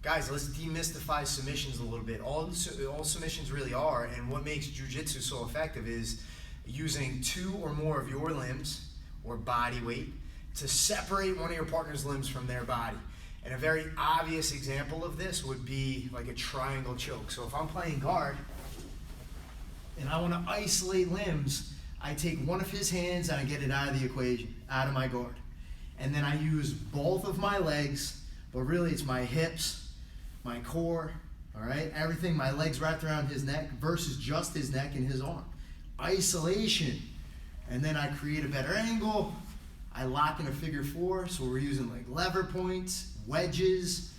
Guys, let's demystify submissions a little bit. All submissions really are, and what makes Jiu Jitsu so effective is using two or more of your limbs or body weight to separate one of your partner's limbs from their body. And a very obvious example of this would be like a triangle choke. So if I'm playing guard and I want to isolate limbs, I take one of his hands and I get it out of the equation, out of my guard. And then I use both of my legs, but really it's my hips, my core, all right? Everything, my legs wrapped around his neck versus just his neck and his arm. Isolation. And then I create a better angle. I lock in a figure four, so we're using like lever points, wedges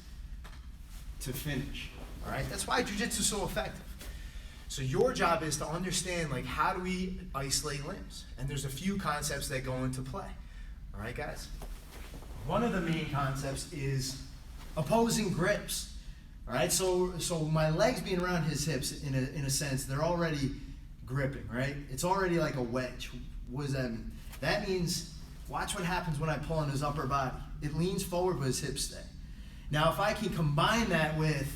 to finish, all right? That's why Jiu-Jitsu is so effective. So your job is to understand, like, how do we isolate limbs? And there's a few concepts that go into play, all right, guys? One of the main concepts is opposing grips, all right? So my legs being around his hips, in a sense, they're already gripping, right? It's already like a wedge. What does that mean? That means, watch what happens when I pull on his upper body. It leans forward, but his hips stay. Now, if I can combine that with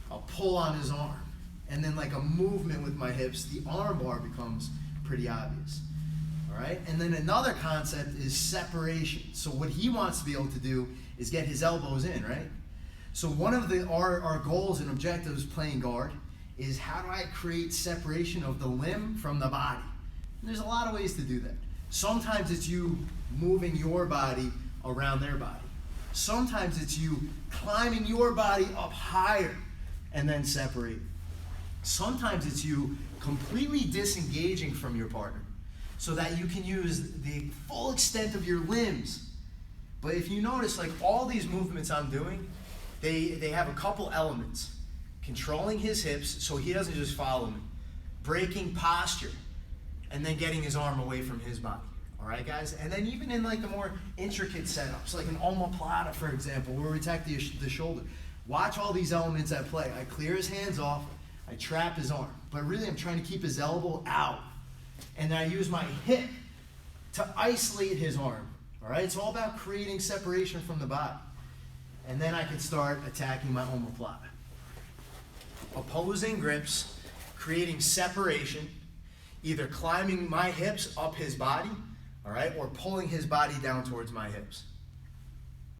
a pull on his arm, and then like a movement with my hips, the arm bar becomes pretty obvious, all right? And then another concept is separation. So what he wants to be able to do is get his elbows in, right? So one of our goals and objectives playing guard is, how do I create separation of the limb from the body? And there's a lot of ways to do that. Sometimes it's you moving your body around their body. Sometimes it's you climbing your body up higher and then separating. Sometimes it's you completely disengaging from your partner so that you can use the full extent of your limbs. But if you notice, like, all these movements I'm doing, they have a couple elements. Controlling his hips so he doesn't just follow me. Breaking posture. And then getting his arm away from his body. All right, guys? And then even in like the more intricate setups, like an omoplata, for example, where we attack the shoulder. Watch all these elements at play. I clear his hands off. I trap his arm. But really, I'm trying to keep his elbow out. And then I use my hip to isolate his arm. All right? It's all about creating separation from the body. And then I can start attacking my omoplata. Opposing grips, creating separation, either climbing my hips up his body, all right, or pulling his body down towards my hips.